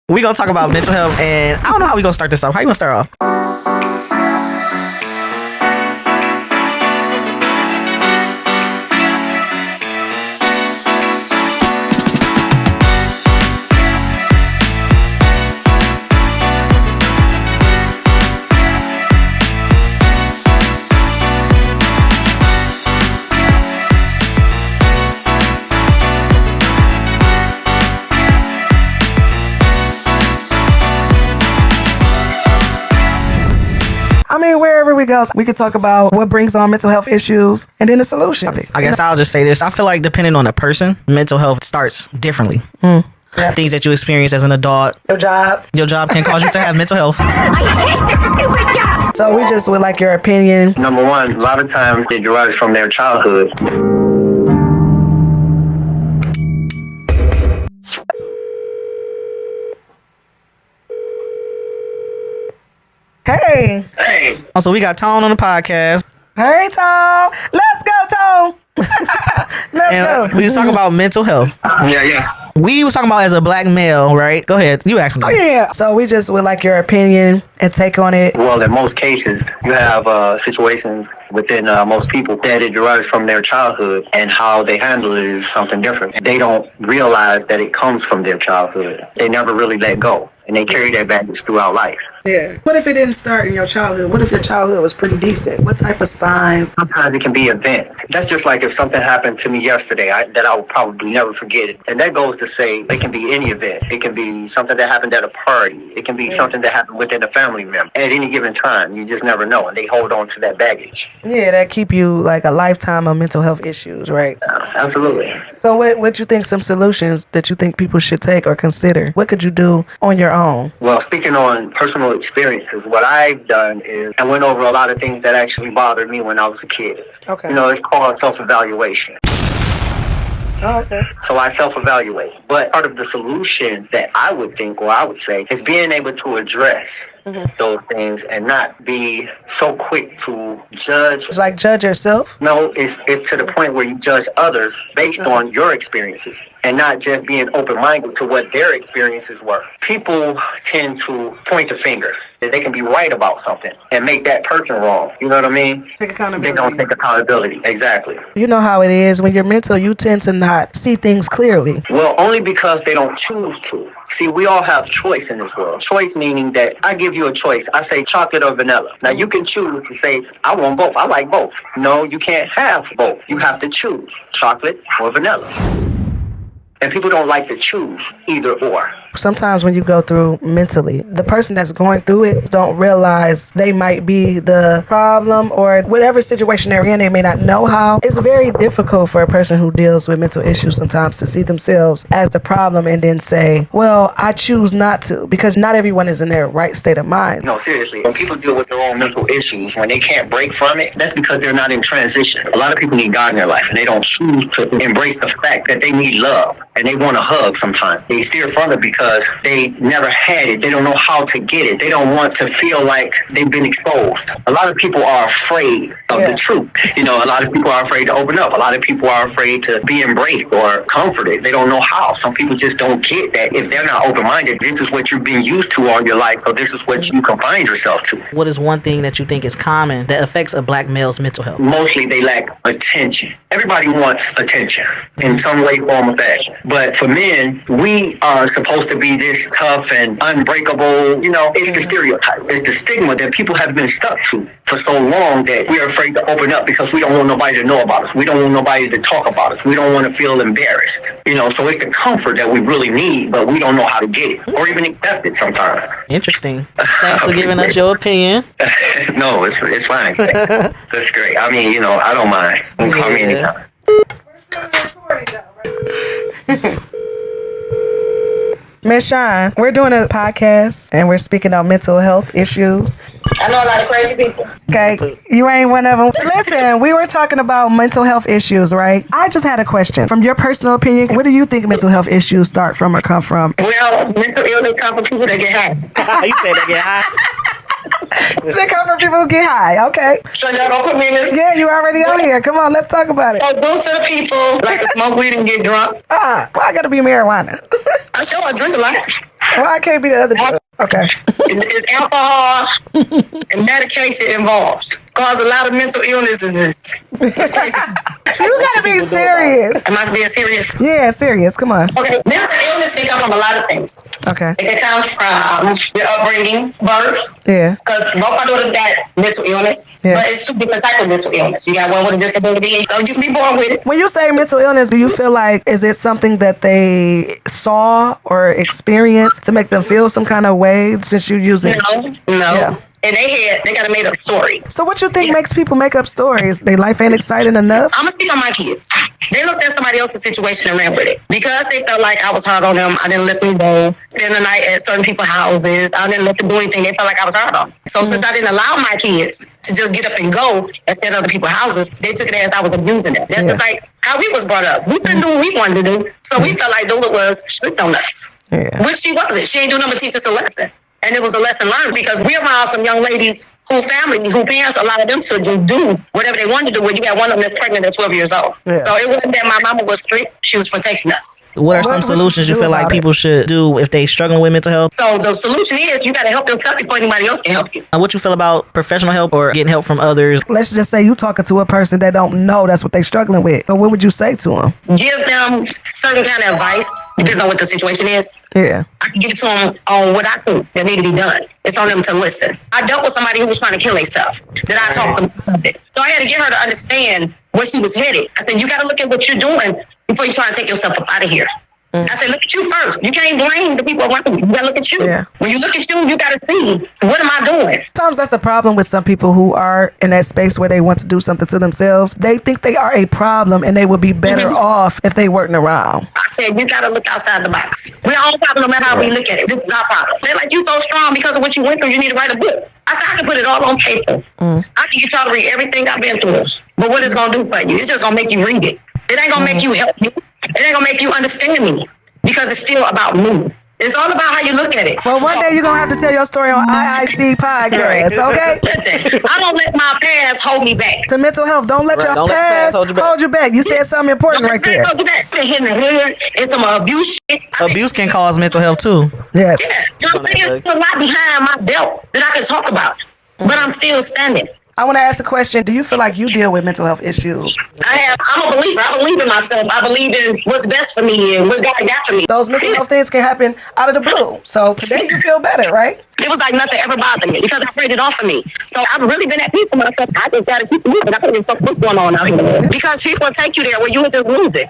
We're going to talk about mental health, and I don't know how we're going to start this off. How you going to start off? Wherever we go, we could talk about what brings on mental health issues and then the solutions. I guess I'll just say this. I feel like depending on the person, mental health starts differently. Yeah. Things that you experience as an adult. Your job can cause you to have mental health. So we just would like your opinion. Number one, a lot of times it derives from their childhood. Hey. So we got Tone on the podcast. Hey, Tone. Let's go, Tone. Let's go. We was talking about mental health. Yeah. We was talking about as a black male, right? Go ahead. You asked me. Oh, yeah. So we just would like your opinion and take on it. Well, in most cases, you have situations within most people that it derives from their childhood, and how they handle it is something different. They don't realize that it comes from their childhood. They never really let go, and they carry that baggage throughout life. Yeah. What if it didn't start in your childhood? What if your childhood was pretty decent? What type of signs? Sometimes it can be events. That's just like if something happened to me yesterday that I will probably never forget it. And that goes to say it can be any event. It can be something that happened at a party. It can be something that happened within a family member. At any given time, you just never know. And they hold on to that baggage. Yeah, that keep you like a lifetime of mental health issues, right? Absolutely. So what you think some solutions that you think people should take or consider? What could you do on your own? Well, speaking on personal experiences, what I've done is I went over a lot of things that actually bothered me when I was a kid. Okay. It's called self-evaluation. Oh, okay. So I self-evaluate. But part of the solution that I would think, or I would say, is being able to address those things and not be so quick to judge. It's like judge yourself? No, it's to the point where you judge others based on your experiences and not just being open-minded to what their experiences were. People tend to point the finger. They can be right about something and make that person wrong. You know what I mean? Take accountability. They don't take accountability. Exactly. You know how it is. When you're mental, you tend to not see things clearly. Well, only because they don't choose to. See, we all have choice in this world. Choice meaning that I give you a choice. I say chocolate or vanilla. Now, you can choose to say, I want both. I like both. No, you can't have both. You have to choose chocolate or vanilla. And people don't like to choose either or. Sometimes when you go through mentally, the person that's going through it don't realize they might be the problem or whatever situation they're in, they may not know how. It's very difficult for a person who deals with mental issues sometimes to see themselves as the problem and then say, well, I choose not to, because not everyone is in their right state of mind. No, seriously. When people deal with their own mental issues, when they can't break from it, that's because they're not in transition. A lot of people need God in their life and they don't choose to embrace the fact that they need love and they want a hug sometimes. They steer from it because they never had it. They don't know how to get it. They don't want to feel like they've been exposed. A lot of people are afraid of the truth. A lot of people are afraid to open up. A lot of people are afraid to be embraced or comforted. They don't know how. Some people just don't get that if they're not open-minded. This is what you've been used to all your life, so this is what you confine yourself to. What is one thing that you think is common that affects a black male's mental health? Mostly they lack attention. Everybody wants attention in some way, form, or fashion. But for men, we are supposed to be this tough and unbreakable. It's the stereotype. It's the stigma that people have been stuck to for so long that we're afraid to open up because we don't want nobody to know about us. We don't want nobody to talk about us. We don't want to feel embarrassed. So it's the comfort that we really need, but we don't know how to get it or even accept it sometimes. Interesting. Thanks for giving us your opinion. No, it's fine. That's great. I mean, I don't mind. You can call me anytime. Miss Shine, we're doing a podcast and we're speaking on mental health issues. I know a lot of crazy people. Okay, you ain't one of them. Listen, we were talking about mental health issues, right? I just had a question. From your personal opinion, where do you think mental health issues start from or come from? Well, mental illness come from people that get high. You said they get high? They come from people who get high. Okay. So y'all gonna put me in this? Yeah, you already on here. Come on, let's talk about it. So go to the people like to smoke weed and get drunk. Why I gotta be marijuana? I sure I drink a lot. Why I can't be the other drug? Okay. It's alcohol and medication involved. Cause a lot of mental illnesses. You gotta be serious. Am I being serious? Yeah, serious. Come on. Okay, mental illness can come from a lot of things. Okay. It can come from your upbringing, birth. Yeah. Because both my daughters got mental illness, Yeah. but it's two different types of mental illness. You got one with a disability, so you can be born with it. When you say mental illness, do you feel like is it something that they saw or experienced to make them feel some kind of way since you use it? No. Yeah. In their head, they got a made up story. So what you think makes people make up stories? Their life ain't exciting enough? I'm gonna speak on my kids. They looked at somebody else's situation and ran with it. Because they felt like I was hard on them, I didn't let them go spend the night at certain people's houses. I didn't let them do anything. They felt like I was hard on them. So since I didn't allow my kids to just get up and go and stay at other people's houses, they took it as I was abusing them. That's just like how we was brought up. We couldn't do what we wanted to do. So we felt like Lola was strict on us. Yeah. Which she wasn't. She ain't do nothing but teach us a lesson. And it was a lesson learned because we around some young ladies whose families, whose parents allowed them to just do whatever they wanted to do. When you got one of them that's pregnant at 12 years old. Yeah. So it wasn't that my mama was strict. She was protecting us. What What are some would you solutions you do feel like about people should do if they struggling with mental health? So the solution is you got to help yourself before anybody else can help you. What you feel about professional help or getting help from others? Let's just say you talking to a person that don't know that's what they struggling with. So what would you say to them? Give them certain kind of advice. Depends on what the situation is. Yeah. I can give it to them on what I think that need to be done. It's on them to listen. I dealt with somebody who was trying to kill herself. Then I talked them about it. So I had to get her to understand where she was headed. I said, you got to look at what you're doing before you try to take yourself up out of here. I said, look at you first. You can't blame the people around you. You got to look at you. Yeah. When you look at you, you got to see, what am I doing? Sometimes that's the problem with some people who are in that space where they want to do something to themselves. They think they are a problem and they would be better off if they weren't around. I said, you got to look outside the box. We're all problem no matter how we look at it. This is our problem. They're like, you so strong because of what you went through. You need to write a book. I said, I can put it all on paper. I can get y'all to read everything I've been through. But what it's going to do for you? It's just going to make you read it. It ain't going to make you help me. It ain't going to make you understand me. Because it's still about me. It's all about how you look at it. Well, one day you're going to have to tell your story on iicpodcast, okay? Listen, I don't let my past hold me back. To mental health, don't let your Don't let the past past hold you back. You said something important right there. Don't do that. Hit in the head. It's some abuse shit. Abuse can cause mental health too. Yes. You know what I'm saying? There's a lot behind my belt that I can talk about. But I'm still standing. I want to ask a question. Do you feel like you deal with mental health issues? I'm a believer. I believe in myself. I believe in what's best for me and what God got for me. Those mental health things can happen out of the blue. So today you feel better, right? It was like nothing ever bothered me because I prayed it off of me. So I've really been at peace with myself. I just got to keep moving. I don't give a fuck what's going on out here. Because people will take you there where you would just lose it.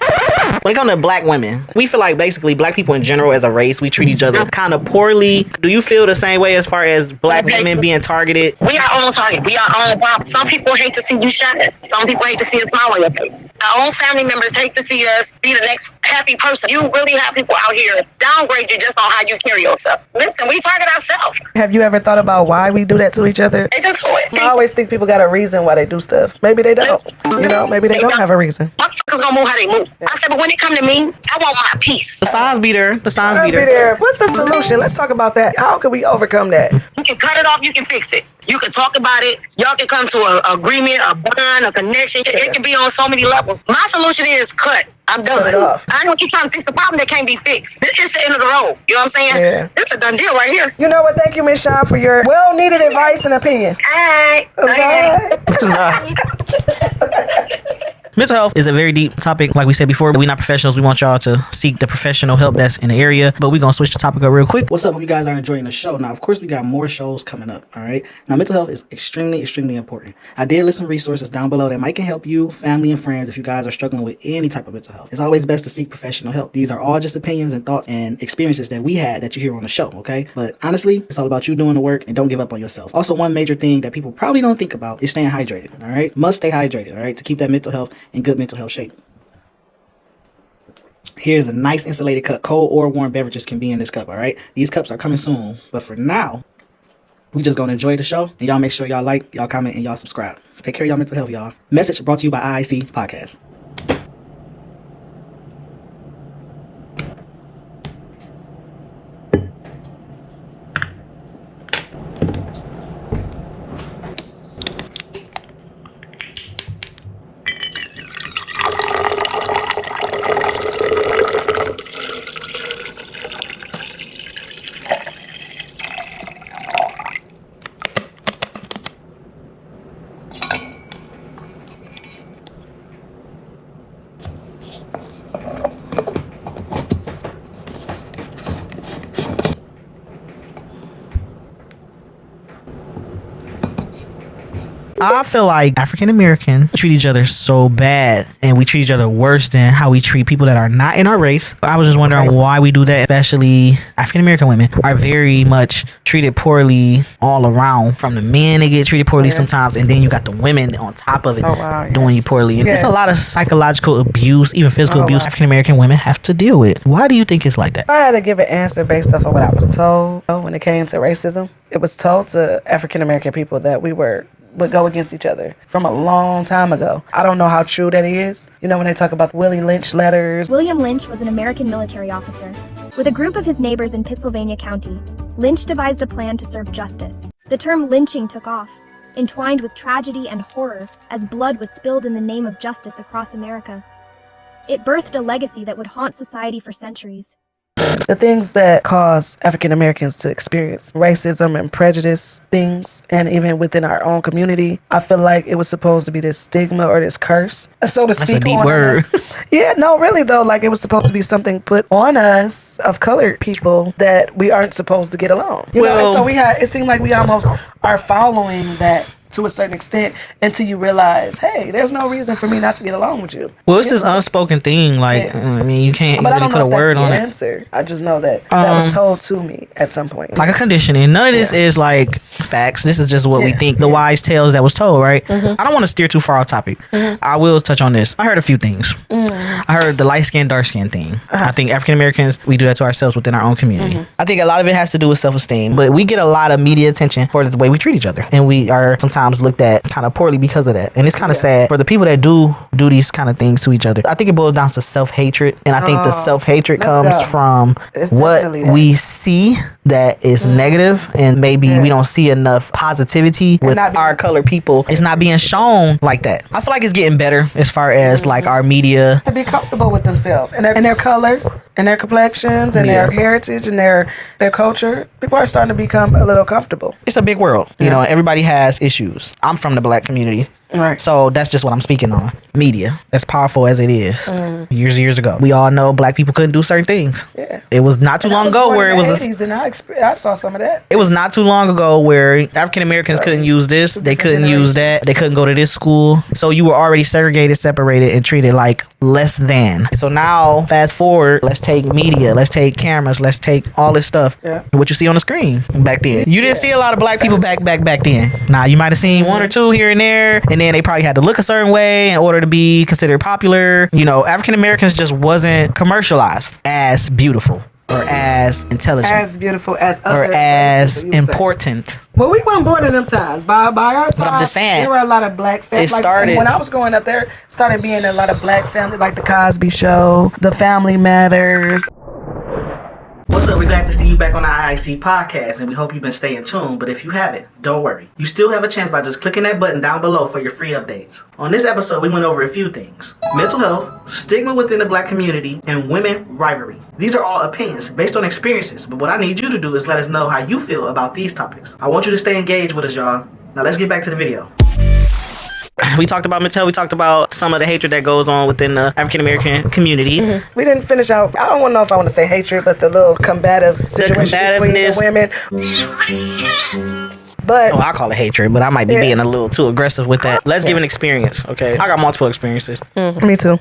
When it comes to black women, we feel like basically black people in general as a race, we treat each other kind of poorly. Do you feel the same way as far as black women being targeted? We are on target. We are on the bomb. Some people hate to see you shine. Some people hate to see a smile on your face. Our own family members hate to see us be the next happy person. You really have people out here downgrade you just on how you carry yourself. Listen, we target ourselves. Have you ever thought about why we do that to each other? They just do it. I always think people got a reason why they do stuff. Maybe they don't. You know, maybe they don't have a reason. Motherfuckers gonna move how they move. I said, but when it come to me, I want my peace. The signs be there. The signs Let's be be there. there. What's the solution? Let's talk about that. How can we overcome that? You can cut it off, you can fix it. You can talk about it. Y'all can come to an agreement, a bond, a connection. It can be on so many levels. My solution is cut. I'm done. Cut it off. I don't keep trying to fix a problem that can't be fixed. This is the end of the road. You know what I'm saying? Yeah. It's a done deal right here. You know what? Thank you, Miss Shaw, for your well-needed advice and opinion. Alright. Mental health is a very deep topic. Like we said before, we're not professionals. We want y'all to seek the professional help that's in the area. But we're going to switch the topic up real quick. What's up? Hope you guys are enjoying the show. Now, of course, we got more shows coming up, all right? Now, mental health is extremely, extremely important. I did list some resources down below that might can help you, family, and friends if you guys are struggling with any type of mental health. It's always best to seek professional help. These are all just opinions and thoughts and experiences that we had that you hear on the show, okay? But honestly, it's all about you doing the work and don't give up on yourself. Also, one major thing that people probably don't think about is staying hydrated, all right? Must stay hydrated, all right, to keep that mental health in good mental health shape. Here's a nice insulated cup. Cold or warm beverages can be in this cup, all right? These cups are coming soon. But for now, we just gonna enjoy the show. And y'all make sure y'all like, y'all comment, and y'all subscribe. Take care of y'all mental health, y'all. Message brought to you by IIC Podcast. I feel like African American treat each other so bad, and we treat each other worse than how we treat people that are not in our race. I was just wondering why we do that. Especially African American women are very much treated poorly all around. From the men, they get treated poorly sometimes, and then you got the women on top of it doing you poorly. And it's a lot of psychological abuse, even physical abuse African American women have to deal with. Why do you think it's like that? I had to give an answer based off of what I was told when it came to racism. It was told to African American people that we would go against each other from a long time ago. I don't know how true that is. You know, when they talk about the Willie Lynch letters. William Lynch was an American military officer. With a group of his neighbors in Pittsylvania County, Lynch devised a plan to serve justice. The term lynching took off, entwined with tragedy and horror as blood was spilled in the name of justice across America. It birthed a legacy that would haunt society for centuries. The things that cause African Americans to experience racism and prejudice things, and even within our own community, I feel like it was supposed to be this stigma or this curse, so to speak. That's a deep word. Yeah, no, really though, like it was supposed to be something put on us of colored people that we aren't supposed to get along. You know, and so it seemed like we almost are following that to a certain extent until you realize, hey, there's no reason for me not to get along with you. Well, it's this unspoken thing. Like, I mean, you can't really put a word on it. Answer. I just know that that was told to me at some point. Like a conditioning. None of this is like facts. This is just what we think. The wise tales that was told, right? I don't want to steer too far off topic. I will touch on this. I heard a few things. I heard the light skin, dark skin thing. I think African Americans, we do that to ourselves within our own community. I think a lot of it has to do with self-esteem, but we get a lot of media attention for the way we treat each other, and we are sometimes looked at kind of poorly because of that. And it's kind of sad for the people that do these kind of things to each other. I think it boils down to self-hatred, and I think the self-hatred comes from what we see that is negative, and maybe we don't see enough positivity with our colored people. It's not being shown like that. I feel like it's getting better as far as like our media to be comfortable with themselves and their color and their complexions and their heritage and their culture. People are starting to become a little comfortable. It's a big world, you know. Everybody has issues. I'm from the black community. Right. So that's just what I'm speaking on. Media, as powerful as it is, years ago, we all know black people couldn't do certain things. Yeah. It was not too long ago where it was 80s, and I saw some of that. It was not too long ago where African Americans couldn't use this, they couldn't use that, they couldn't go to this school. So you were already segregated, separated, and treated like less than. So now, fast forward, let's take media, let's take cameras, let's take all this stuff. Yeah. What you see on the screen back then. You didn't see a lot of black people back then. Now you might have seen one or two here and there, and then they probably had to look a certain way in order to be considered popular. You know, African Americans just wasn't commercialized as beautiful or as intelligent, as beautiful as other, or as important. Well, we weren't born in them times. By our time, but I'm just saying, there were a lot of black families. When I was growing up, there started being a lot of black families, like the Cosby Show, The Family Matters. What's up? We're glad to see you back on the IIC podcast, and we hope you've been staying tuned. But if you haven't, don't worry. You still have a chance by just clicking that button down below for your free updates. On this episode, we went over a few things: mental health, stigma within the black community, and women rivalry. These are all opinions based on experiences, but what I need you to do is let us know how you feel about these topics. I want you to stay engaged with us, y'all. Now let's get back to the video. We talked about mental. We talked about some of the hatred that goes on within the African American community. We didn't finish out. I don't know if I want to say hatred, but the little combative situation between the women. But I call it hatred, but I might be being a little too aggressive with that. Let's give an experience, okay? I got multiple experiences. Me too.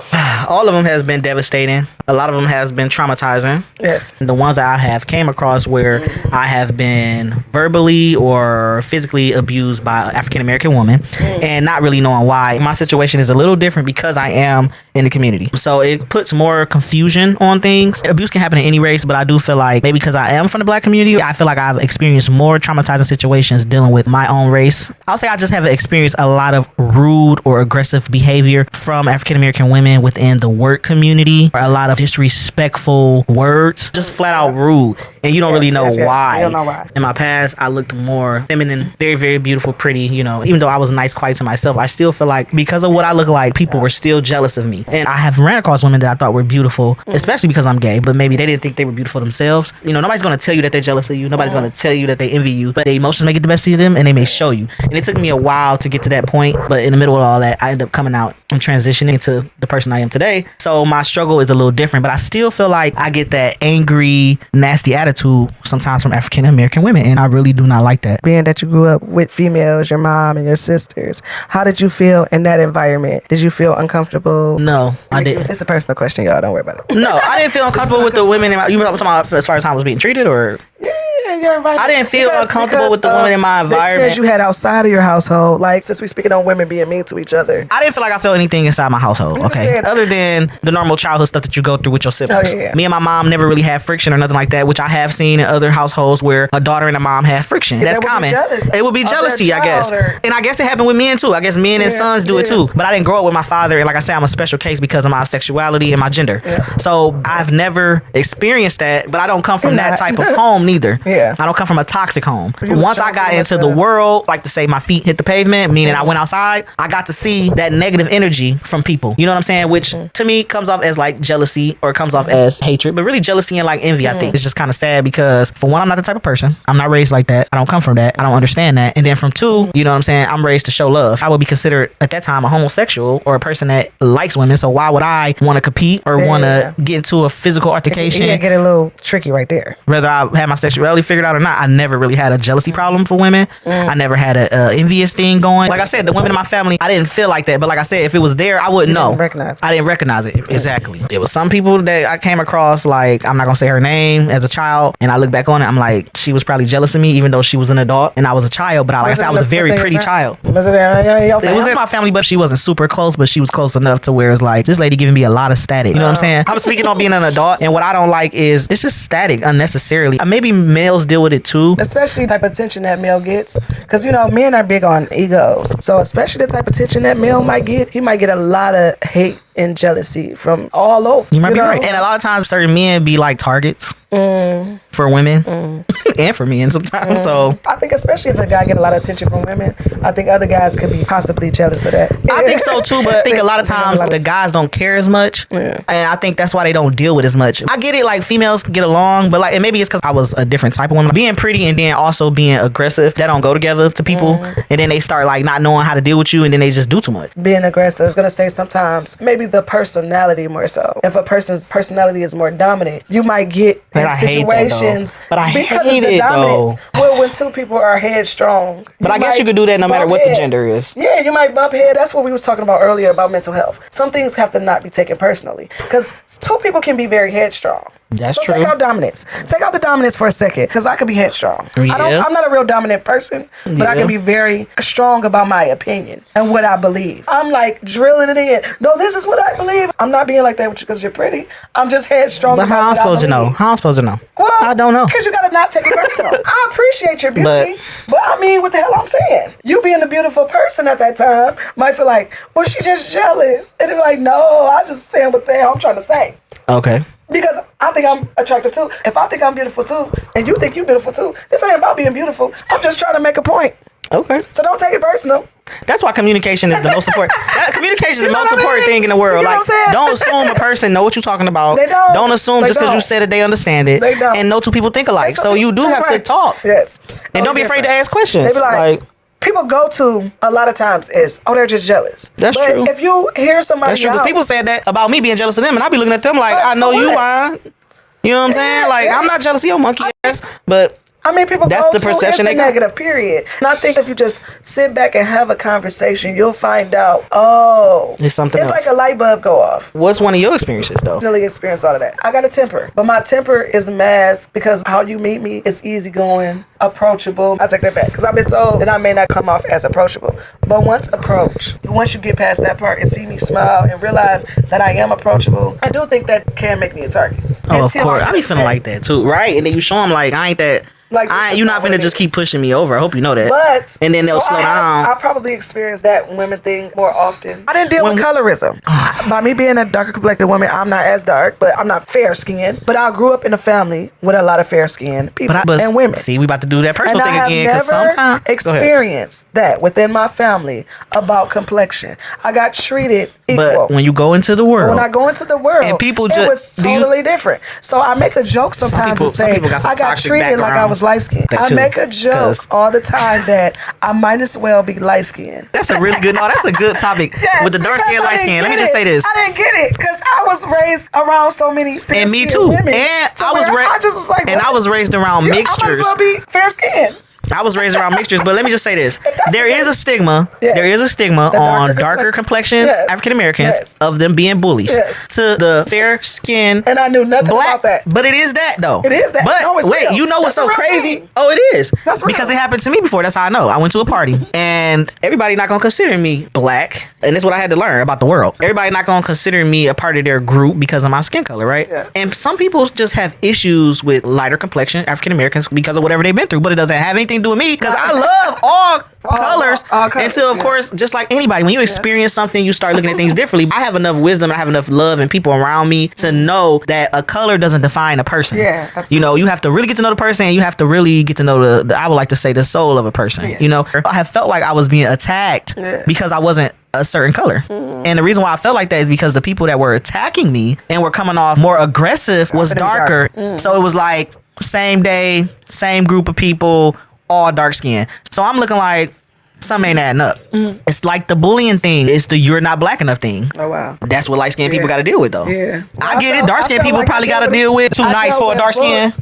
All of them has been devastating. A lot of them has been traumatizing. Yes. The ones that I have came across where I have been verbally or physically abused by an African American woman and not really knowing why. My situation is a little different because I am in the community. So it puts more confusion on things. Abuse can happen in any race, but I do feel like maybe because I am from the black community, I feel like I've experienced more traumatizing situations dealing with my own race. I'll say I just haven't experienced a lot of rude or aggressive behavior from African American women within the work community, or a lot of disrespectful words, just flat out rude, and you don't really know why. You don't know why. In my past, I looked more feminine, very, very beautiful, pretty, you know. Even though I was nice, quiet to myself, I still feel like because of what I look like, people were still jealous of me. And I have ran across women that I thought were beautiful, especially because I'm gay, but maybe they didn't think they were beautiful themselves. You know, nobody's going to tell you that they're jealous of you. Nobody's going to tell you that they envy you, but the emotions may get the best jealousy of them, and they may show you. And it took me a while to get to that point, but in the middle of all that, I ended up coming out and transitioning to the person I am today. So my struggle is a little different, but I still feel like I get that angry, nasty attitude sometimes from African American women, and I really do not like that. Being that you grew up with females, your mom and your sisters, how did you feel in that environment? Did you feel uncomfortable? No, I didn't. It's a personal question, y'all. Don't worry about it. No, I didn't feel uncomfortable with the women in my, you know what I'm talking about as far as how I was being treated, or In your environment. I didn't feel uncomfortable with the women in my The experience environment. you had outside of your household, like since we speaking on women being mean to each other. I didn't feel like I felt anything inside my household, okay? Other than the normal childhood stuff that you go through with your siblings. Oh, yeah. Me and my mom never really had friction or nothing like that, which I have seen in other households where a daughter and a mom had friction. That's common. It would be jealousy, I guess. And I guess it happened with men too. I guess men and sons do it too. But I didn't grow up with my father, and like I said, I'm a special case because of my sexuality and my gender. So I've never experienced that, but I don't come from that type of home neither. I don't come from a toxic home. Once I got into the world, like to say my feet hit the pavement, meaning I went outside, I got to see that negative energy from people. You know what I'm saying? Which to me comes off as like jealousy or comes off as hatred, but really jealousy and like envy, I think. It's just kind of sad because for one, I'm not the type of person. I'm not raised like that. I don't come from that. I don't understand that. And then from two, you know what I'm saying? I'm raised to show love. I would be considered at that time a homosexual or a person that likes women. So why would I want to compete or want to get into a physical altercation? Yeah, get a little tricky right there. Whether I had my sexuality figured out or not, I never really had a jealousy problem for women. I never had a envious thing going. Like I said, the women in my family, I didn't feel like that. But like I said, if it was there, I wouldn't know. I didn't recognize it. Exactly. There was some people that I came across, like, I'm not going to say her name, as a child. And I look back on it, I'm like, she was probably jealous of me, even though she was an adult and I was a child. But like I said, I was a very pretty child. It was in my family, but she wasn't super close, but she was close enough to where it's like, this lady giving me a lot of static. You know what I'm saying? I'm speaking on being an adult, and what I don't like is it's just static unnecessarily. Maybe males deal with it too. Especially the type of attention that male gets. Because, you know, men are big on egos. So especially the type of attention that male might get, he might get a lot of hate and jealousy from all over. You might be right. And a lot of times certain men be like targets for women and for men sometimes. So I think especially if a guy get a lot of attention from women, I think other guys could be possibly jealous of that. I think so too, but I think a lot of times the guys don't care as much. And I think that's why they don't deal with as much. I get it, like females get along, but like, and maybe it's because I was a different type of woman. Being pretty and then also being aggressive, that don't go together to people. And then they start like not knowing how to deal with you, and then they just do too much. Being aggressive, I was gonna say sometimes maybe the personality more so. If a person's personality is more dominant, you might get in situations but I because hate of the it dominance. though. Well, when two people are headstrong. But I guess you could do that no matter what the gender is. Yeah, you might bump heads. That's what we was talking about earlier about mental health. Some things have to not be taken personally because two people can be very headstrong. That's so true. Take out dominance. Take out the dominance for a second, because I could be headstrong. I'm not a real dominant person, but I can be very strong about my opinion and what I believe. I'm like drilling it in. No, this is what I believe. I'm not being like that with you because you're pretty. I'm just headstrong. But how I'm supposed to know? How I'm supposed to know? Well, I don't know. Because you gotta not take it personal. I appreciate your beauty, but I mean, what the hell I'm saying? You being a beautiful person at that time might feel like, well, she just jealous, and they're like, no, I just saying what the hell I'm trying to say. Okay. Because I think I'm attractive too. If I think I'm beautiful too, and you think you're beautiful too, this ain't about being beautiful. I'm just trying to make a point. Okay. So don't take it personal. That's why communication is the most important. Communication is the most important thing in the world. You know like, don't assume a person know what you're talking about. They don't. Don't assume just because you said it, they understand it. They don't. And no two people think alike. So you do have to talk. Yes. And don't be afraid to ask questions. They be like people go to a lot of times is, oh, they're just jealous. That's but true. If you hear somebody That's true, because people said that about me being jealous of them, and I be looking at them like, I know you lying. You know what I'm saying? Like, I'm not jealous of your monkey ass, but I mean, people that's go the perception they got. Negative, period. And I think if you just sit back and have a conversation, you'll find out, it's something else. It's like a light bulb go off. What's one of your experiences, though? I really experienced all of that. I got a temper, but my temper is masked because how you meet me is easygoing, approachable. I take that back because I've been told that I may not come off as approachable. But once you get past that part and see me smile and realize that I am approachable, I do think that can make me a target. Oh, of course. I be feeling like that, too, right? And then you show them, like, I ain't that... Like, you're not finna just keep pushing me over. I hope you know that. But and then they'll slow down. I probably experienced that women thing more often. I didn't deal with colorism. By me being a darker complected woman, I'm not as dark, but I'm not fair skinned. But I grew up in a family with a lot of fair skinned people and women. See, we about to do that personal thing again. Because sometimes experienced that within my family about complexion. I got treated equal. But when you go into the world, when I go into the world, and people it was totally different. So I make a joke sometimes and say I got treated like I was was light skinned. I make a joke all the time that I might as well be light skinned. That's a really good. No, that's a good topic. Yes, with the dark skin, light skin. Let me just say this. I didn't get it because I was raised around so many fair And me skinned too. women. And So I just was like, and I was raised around I might mixtures. as well be fair skinned. I was raised around mixtures, but let me just say this: there is a stigma. Yes. There is a stigma The on darker complexion Yes. African Americans Yes. of them being bullies to the fair skin. And I knew nothing black, about that. but it is that though. It is that. But No, it's wait, real. you know what's That's so a real crazy? thing. Oh, it is. That's real. Because it happened to me before. That's how I know. I went to a party and everybody not gonna consider me black, and this is what I had to learn about the world. Everybody not gonna consider me a part of their group because of my skin color, right? Yeah. And some people just have issues with lighter complexion African Americans because of whatever they've been through, but it doesn't have anything to do with me because I love all colors until of course, just like anybody, when you experience something, you start looking at things differently. I have enough wisdom, I have enough love and people around me to know that a color doesn't define a person. Yeah, absolutely. You know, you have to really get to know the person, and you have to really get to know the I would like to say the soul of a person. Yeah. You know, I have felt like I was being attacked because I wasn't a certain color. And the reason why I felt like that is because the people that were attacking me and were coming off more aggressive was darker. So it was like same day, same group of people, all dark skin. So I'm looking like something ain't adding up. It's like the bullying thing. It's the you're not black enough thing. Oh wow. That's what light skinned people got to deal with though. Yeah. I get it. Dark skinned people probably got to deal with too nice for a dark skin.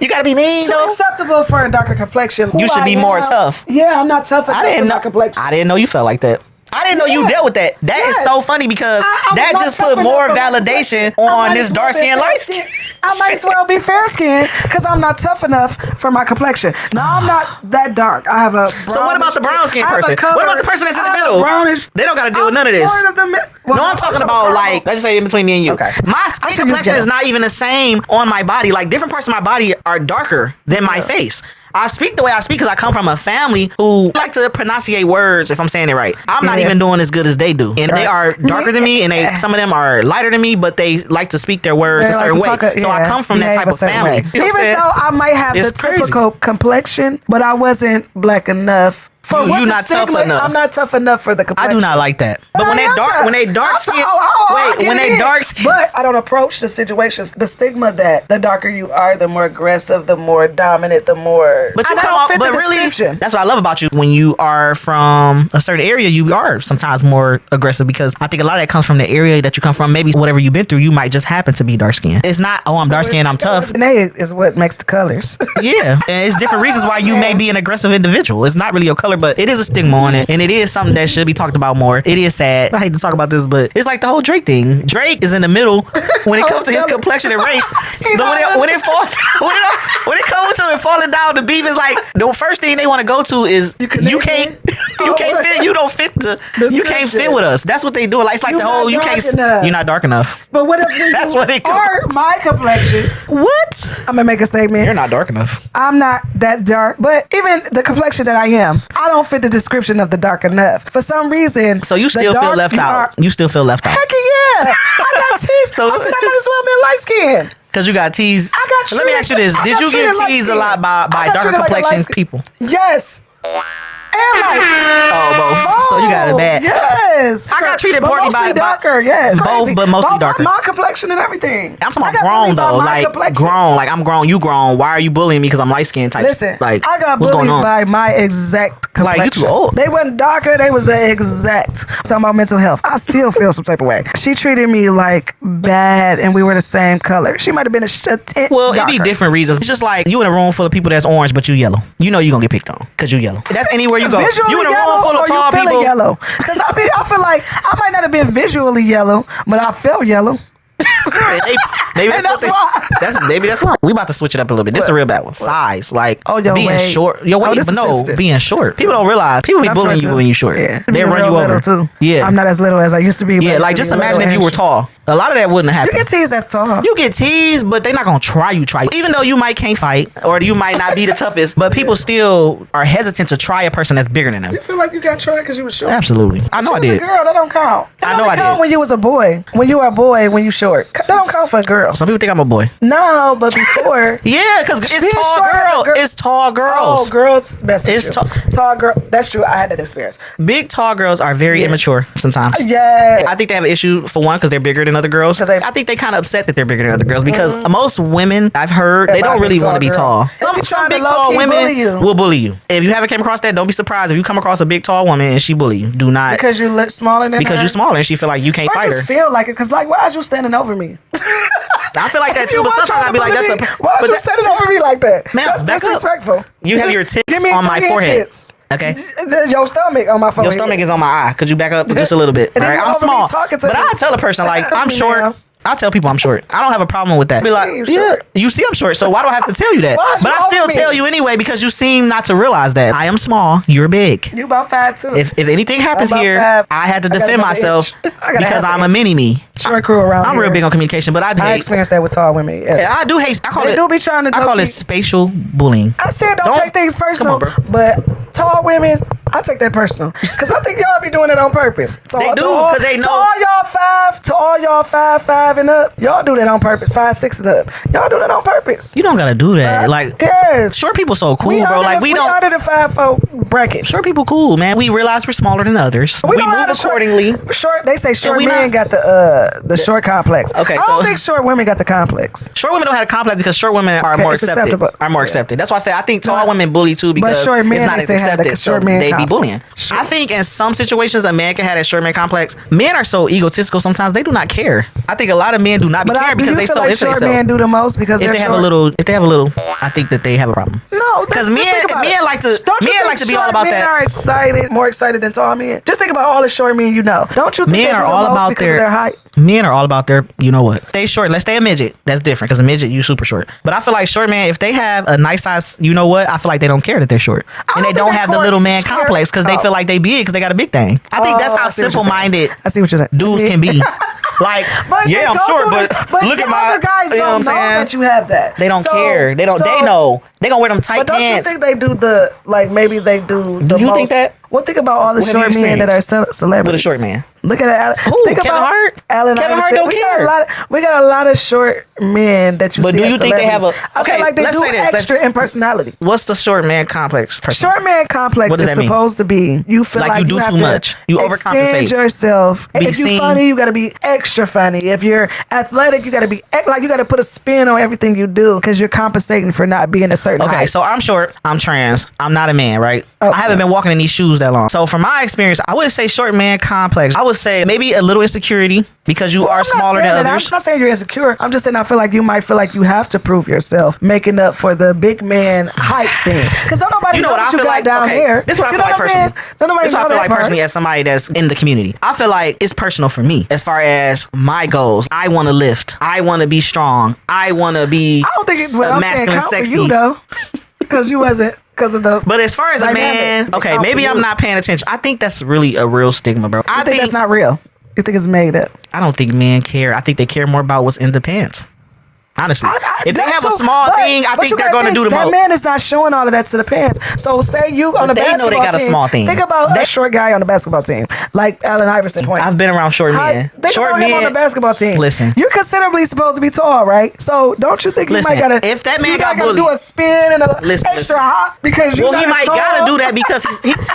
You got to be mean Too though. acceptable for a darker complexion. You should be more tough. Yeah, I'm not tough enough for my complexion. I didn't know you felt like that. I didn't know you dealt with that. That is so funny because I that was just not put tough more enough for my validation complexion. I on might this as well dark skin, be light fair skin. I might as well be fair skin because I'm not tough enough for my complexion. No, I'm not that dark. I have a brownish, So what about the brown skin I have a person? color- What about the person that's in the I have a middle? Brownish. They don't got to deal with none of this. Part of the No, I'm talking about like, let's just say in between me and you. Okay. My I skin should complexion use is not even the same on my body. Like different parts of my body are darker than my face. I speak the way I speak because I come from a family who like to pronunciate words if I'm saying it right. I'm not even doing as good as they do. And they are darker than me and some of them are lighter than me, but they like to speak their words a certain way. So I come from that type of family. You know what I'm Even saying? though I might have It's the crazy. typical complexion, but I wasn't black enough. For You what the not tough stigma- enough. I'm not tough enough for the I complexion. do not like that. But when they dark skin, when they dark skin, But I don't approach the situations. The stigma that the darker you are, the more aggressive, the more dominant, the more. But you I come don't off, fit but the really, description. that's what I love about you. When you are from a certain area, you are sometimes more aggressive because I think a lot of that comes from the area that you come from. Maybe whatever you've been through, you might just happen to be dark skinned. It's not, oh, I'm dark skinned, I'm tough. DNA is what makes the colors. Yeah, and it's different reasons why you may be an aggressive individual. It's not really your color, but it is a stigma on it, and it is something that should be talked about more. It is sad. I hate to talk about this, but it's like the whole Drake thing. Drake is in the middle when it comes to his complexion and race. But when it comes to it falling down, the beef is like the first thing they want to go to is you can't fit. You don't fit you can't fit with us. That's what they do. Like it's like the whole you can't. You're not dark enough. But what if you That's what they go. are my complexion? What? I'm gonna make a statement. You're not dark enough. I'm not that dark, but even the complexion that I am, I don't fit the description of the dark enough. For some reason, So you the still feel dark left you out. are- You still feel left out. Heck yeah! I got teased. So- I said I might as well be light skinned. Because you got teased. I got Let me ask you this. I Did got you get treated like teased a skin. lot by I got darker treated like a complexion light-skinned- people? Yes. And light. Oh, both. So you got it bad. Yes. I got treated But poorly mostly by darker. Yes. both, Crazy. but mostly my, darker. My complexion and everything. I'm talking I about got grown bullied by though, my like complexion. grown, like I'm grown, you grown. Why are you bullying me because I'm light skinned type? Listen, like I got what's bullied going on? by my exact complexion. Like, you too old. They wasn't darker. They was the exact. Talking about mental health. I still feel some type of way. She treated me like bad, and we were the same color. She might have been a tint Well, it'd be darker. different reasons. It's just like you in a room full of people that's orange, but you yellow. You know you gonna get picked on because you yellow. That's anywhere you go. Visually You in a room yellow, full or of you tall feeling people. yellow. Because I feel like I might not have been visually yellow, but I felt yellow. Maybe And that's that's why. maybe that's why. We about to switch it up a little bit. This is a real bad one. Size, like your being weight. short. Your weight, this but is no, sensitive. being short. People don't realize. People be I'm bullying short, you too. when you short. Yeah. They run you over. Too. Yeah, I'm not as little as I used to be. Yeah, but like I used just to be imagine little if you were and tall. A lot of that wouldn't happen. You get teased as tall. You get teased, but they're not gonna try you. Even though you might can't fight, or you might not be the toughest, but people still are hesitant to try a person that's bigger than them. You feel like you got tried because you were short. Absolutely, I know I She was did. a girl, that don't count. I know I count did. when you was a boy. When you were a boy, when you short. That don't count for a girl. Some people think I'm a boy. No, but before. Yeah, because it's Being tall short as a girl. girl- It's tall girls. Oh, girls, best with It's you. tall- Tall girl. That's true. I had that experience. Big tall girls are very immature sometimes. Yeah. I think they have an issue for one because they're bigger than other girls. I think they kind of upset that they're bigger than other girls because most women I've heard they don't really want to be tall. Some big tall women will bully you. If you haven't came across that, don't be surprised if you come across a big tall woman and she bully you. Do not, because you look smaller than because her? you're smaller and she feel like you can't fight her. I just feel like it because like, why are you standing over me? I feel like that too, but sometimes I'd be like, why are you standing over me like that? Man, that's disrespectful. You have your tits on my forehead. Okay. Your stomach on my forehead. Your stomach is on my eye. Could you back up just a little bit? All right, I'm small, but I tell a person like I'm short. I tell people I'm short. I don't have a problem with that. Be like, you see I'm short, so why do I have to tell you that? But I still tell you anyway because you seem not to realize that I am small. You're big. You about 5'2". If anything happens here, 5'. I had to defend myself because I'm a mini me. Short crew around I'm here. real big on communication, but I experienced that with tall women. Yes. Yeah, I do hate. I call it spatial bullying. I said don't take things personal, but tall women, I take that personal because I think y'all be doing it on purpose. They do because they know. To all y'all 5'5" and up, y'all do that on purpose. 5'6" and up, y'all do that on purpose. You don't gotta do that. Like, yes, short people so cool, bro. Like we don't. Out of the 5'4" bracket. Short people cool, man. We realize we're smaller than others. We move accordingly. They say short men got the short complex. Okay, I don't think short women got the complex. Short women don't have a complex because short women are more accepted. Accepted. That's why I say I think tall women bully too because short men, it's not as accepted. So they be bullying. I think in some situations a man can have that short man complex. Men are so egotistical sometimes they do not care. I think a lot of men do not care because they so into themselves. Short men do the most because if they have a little, I think that they have a problem. No, because men like to be all about that. Men are more excited than tall men. Just think about all the short men you know. Don't you think men are all about their height? Men are all about their, you know what? They short. Let's stay a midget. That's different because a midget you super short. But I feel like short man, if they have a nice size, you know what? I feel like they don't care that they're short and they don't have the little man complex because they feel like they big because they got a big thing. I think that's how simple minded. I see what you're saying. Dudes can be. Like, yeah, I'm short, but look at my. Other guys don't know that you have that. They don't care. They don't. They know. They gonna wear them tight pants. But don't you think they do the maybe they do the most? Do you think that? Well, think about all the short men that are celebrities. With a short man. Look at it. Who? Kevin Hart? Kevin Hart don't care. We got a lot of short men that you see. But do you think they have a? I feel like they do extra in personality. What's the short man complex? Short man complex is supposed to to be. You feel like you do too much. You overcompensate yourself. If you're funny, you got to be extra funny. If you're athletic, you got to be like you got to put a spin on everything you do because you're compensating for not being a certain height. So I'm short. I'm trans. I'm not a man, right? Okay. I haven't been walking in these shoes that long. So from my experience, I wouldn't say short man complex. I would say maybe a little insecurity because you are smaller than others. I'm not saying you're insecure. I'm just saying I feel like you might feel like you have to prove yourself, making up for the big man height thing. Because nobody knows what you got down here. This is what I feel like personally. This is what I feel like personally as somebody that's in the community. I feel like it's personal for me as far as my goals. I want to lift. I want to be strong. I want to be. I don't think it's what I'm masculine, saying sexy. For you though, because you wasn't. Because of the. But as far as a man, okay, maybe I'm not paying attention. I think that's really a real stigma, bro. I think that's not real. You think it's made up? I don't think men care. I think they care more about what's in the pants. Honestly, if they have a small thing, I think they're going to do the most. That man is not showing all of that to the pants. So say you on the basketball team. They know they got a small thing. Think about that short guy on the basketball team, like Allen Iverson. I've been around short men. Short men on the basketball team. Listen, you're considerably supposed to be tall, right? So don't you think you might gotta? If that man got bullied, do a spin and a extra hop because you. Well, he might gotta do that because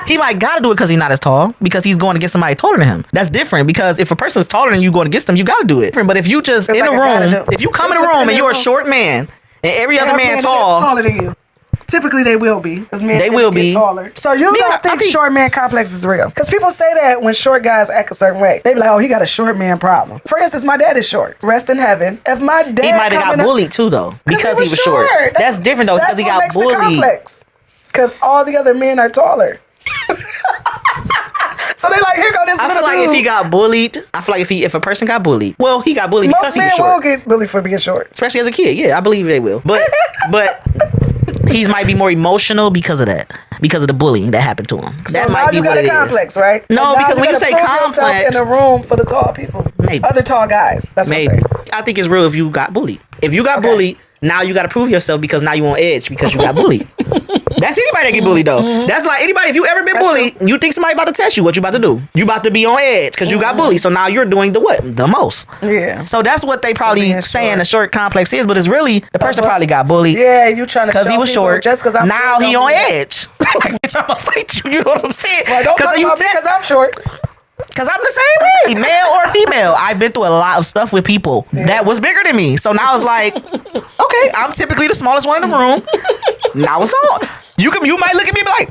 he might gotta do it because he's not as tall because he's going to get somebody taller than him. That's different because if a person's taller than you going against them, you gotta do it. But if you just in a room, if you come in a room and you're a short man. And every other man taller than you. Typically, they will be because men they will be taller. So you don't think short man complex is real? Because people say that when short guys act a certain way, they be like, "Oh, he got a short man problem." For instance, my dad is short. Rest in heaven. If my dad, he might have got bullied too, though, because he was short. That's different though, because he got bullied. Because all the other men are taller. So they like, here go this. I feel like if he got bullied, I feel like if a person got bullied, well, he got bullied because he was short. Most men will get bullied for being short, especially as a kid. Yeah, I believe they will. But he might be more emotional because of that, because of the bullying that happened to him. So that might be what it is. Complex, right? No, because when you say complex, in a room for the tall people, maybe other tall guys. That's maybe. What I'm saying. I think it's real if you got bullied. If you got bullied, now you got to prove yourself because now you on edge because you got bullied. That's anybody that get bullied though. Mm-hmm. That's like anybody. If you ever been bullied, you think somebody about to test you, what you about to do? You about to be on edge because you got bullied. So now you're doing the what? The most. Yeah. So that's what they probably saying the short complex is, but it's really the person probably got bullied. Yeah, you trying to because he was short. Just because I'm now he on edge. Like bitch, I'm gonna fight you. You know what I'm saying? Well, don't talk about me because I'm short. Because I'm the same way, male or female. I've been through a lot of stuff with people that was bigger than me. So now it's like, okay, I'm typically the smallest one in the room. Now it's on. You might look at me and be like,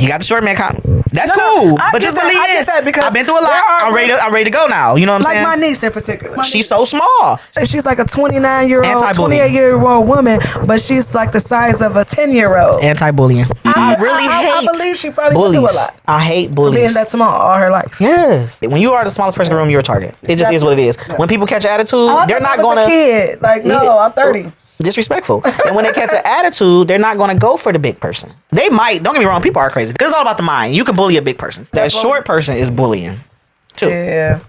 you got the short man comment. That's cool. But just believe this. I've been through a lot. I'm ready to go now. You know what I'm saying? Like my niece in particular. She's so small. She's like a 29-year-old, Anti-bullying. 28-year-old woman, but she's like the size of a 10-year-old. Anti-bullying. I really hate I believe she probably bullies. would do a lot. I hate bullies. Being that small all her life. Yes. When you are the smallest person in the room, you're a target. It just is what it is. When people catch an attitude, they're not going to... kid. Like, no, I'm 30. Disrespectful. And when they catch an attitude, they're not going to go for the big person. They might. Don't get me wrong. People are crazy. Because it's all about the mind. You can bully a big person. That short person is bullying too. Yeah.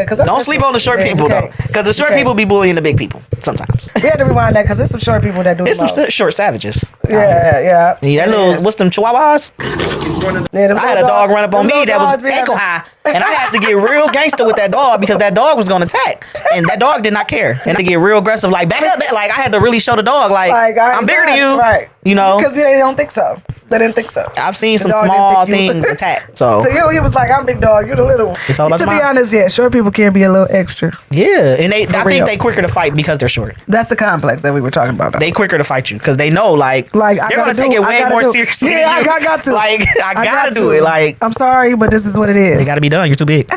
Cause don't sleep on the short people though. Because the short people be bullying the big people sometimes. We had to rewind that because there's some short people that do it. It's some short savages. Yeah. That little, what's them chihuahuas? I had a dog run up on me that was ankle high. And I had to get real gangster with that dog because that dog was going to attack. And that dog did not care. And I get real aggressive, like, back up. Like, I had to really show the dog, like I'm bigger than you. Right. You know? Because they don't think so. They didn't think so. I've seen some small things attack. So he was like, I'm big dog, you're the little one. It's all about to be honest, short people can be a little extra. Yeah. And I think they quicker to fight because they're short. That's the complex that we were talking about. They quicker to fight you because they know, like they're going to take it way more seriously. Yeah, I got to. Like, I got to do it. Like, I'm sorry, but this is what it is. They got to be done. You're too big.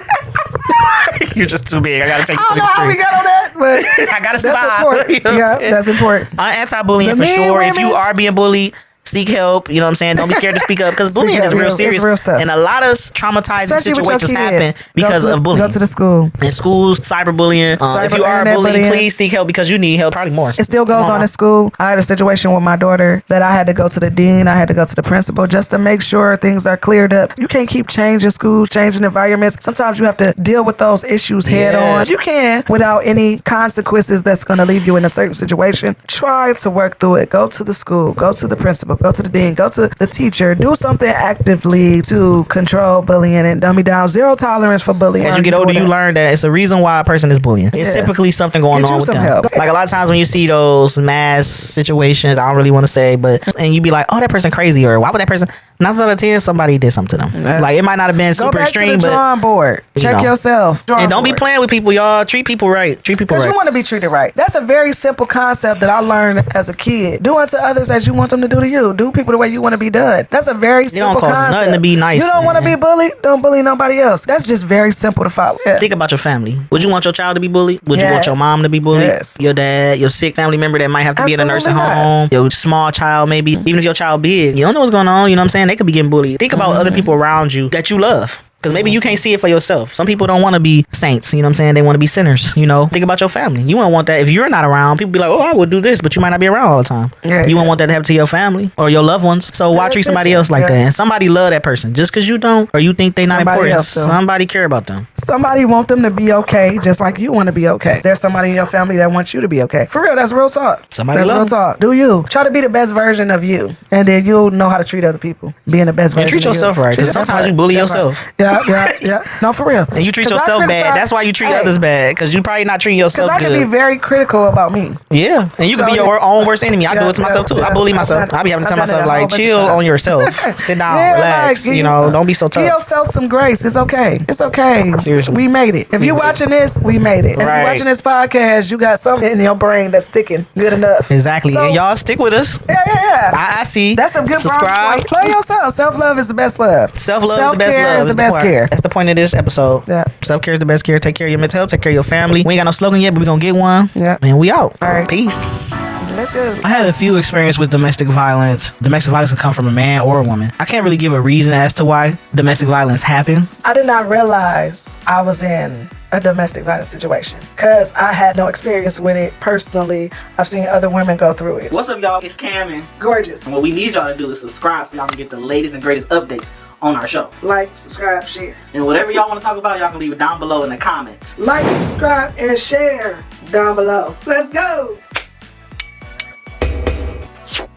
You're just too big. I gotta take it to the extreme. I don't know how we got on that, but I gotta survive. That's important. That's important. I'm anti-bullying for sure. If you are being bullied, seek help. You know what I'm saying? Don't be scared to speak up because bullying is real serious. Real stuff. And a lot of traumatizing situations happen because of bullying. Go to the school. In schools, cyberbullying. If you are bullied, please seek help because you need help probably more. It still goes on in school. I had a situation with my daughter that I had to go to the dean. I had to go to the principal just to make sure things are cleared up. You can't keep changing schools, changing environments. Sometimes you have to deal with those issues head on. You can without any consequences that's going to leave you in a certain situation. Try to work through it. Go to the school. Go to the principal. Go to the dean. Go to the teacher. Do something actively to control bullying and dummy down. Zero tolerance for bullying. As you get older, you learn that it's a reason why a person is bullying. It's typically something going on with them. Help. Like a lot of times when you see those mass situations, I don't really want to say, and you be like, oh, that person crazy, or why would that person? 9 out of 10, somebody did something to them. Like it might not have been super extreme, but drawing board. Check yourself. And don't be playing with people, y'all. Treat people right. Treat people right. Because you want to be treated right. That's a very simple concept that I learned as a kid. Do unto others as you want them to do to you. Do people the way you want to be done. That's a very simple concept. It don't cost nothing to be nice. You don't want to be bullied, don't bully nobody else. That's just very simple to follow. Yeah. Think about your family. Would you want your child to be bullied? Would you want your mom to be bullied? Yes. Your dad, your sick family member that might have to be in a nursing home, your small child maybe, even if your child big, you don't know what's going on, you know what I'm saying? They could be getting bullied. Think about other people around you that you love. Because maybe you can't see it for yourself. Some people don't want to be saints, you know what I'm saying? They want to be sinners, you know? Think about your family. You won't want that. If you're not around, people be like, oh, I would do this, but you might not be around all the time. Yeah, you won't want that to happen to your family or your loved ones. So why treat somebody else like that? And somebody love that person. Just because you don't or you think they not important, somebody care about them. Somebody want them to be okay just like you want to be okay. There's somebody in your family that wants you to be okay. For real, that's real talk. That's real talk. Do you. Try to be the best version of you. And then you'll know how to treat other people. Being the best version of you. And treat yourself right. Because sometimes you bully yourself. Yeah. No, for real. And you treat yourself bad. That's why you treat others bad. Because you probably not treating yourself good. Because I can be very critical about me. Yeah. And you can be your own worst enemy. I do it to myself too. I bully myself. I be having to tell myself, like, chill on yourself. Sit down, relax. You know, don't be so tough. Give yourself some grace. It's okay. It's okay. Seriously. We made it. If you're watching this, we made it. And if you're watching this podcast, you got something in your brain that's sticking good enough. Exactly. And y'all stick with us. Yeah. I see. That's a good subscribe. Play yourself. Self-love is the best love. Self-love is the best love. Is the best care. That's the point of this episode. Yeah. Self-care is the best care. Take care of your mental health. Take care of your family. We ain't got no slogan yet, but we gonna get one. Yeah. And we out. All right. Peace. Let's go. I had a few experiences with domestic violence. Domestic violence can come from a man or a woman. I can't really give a reason as to why domestic violence happened. I did not realize I was in a domestic violence situation because I had no experience with it personally. I've seen other women go through it. What's up, y'all? It's Cameron. Gorgeous. And what we need y'all to do is subscribe so y'all can get the latest and greatest updates on our show. Like, subscribe, share. And whatever y'all want to talk about, y'all can leave it down below in the comments. Like, subscribe, and share down below. Let's go.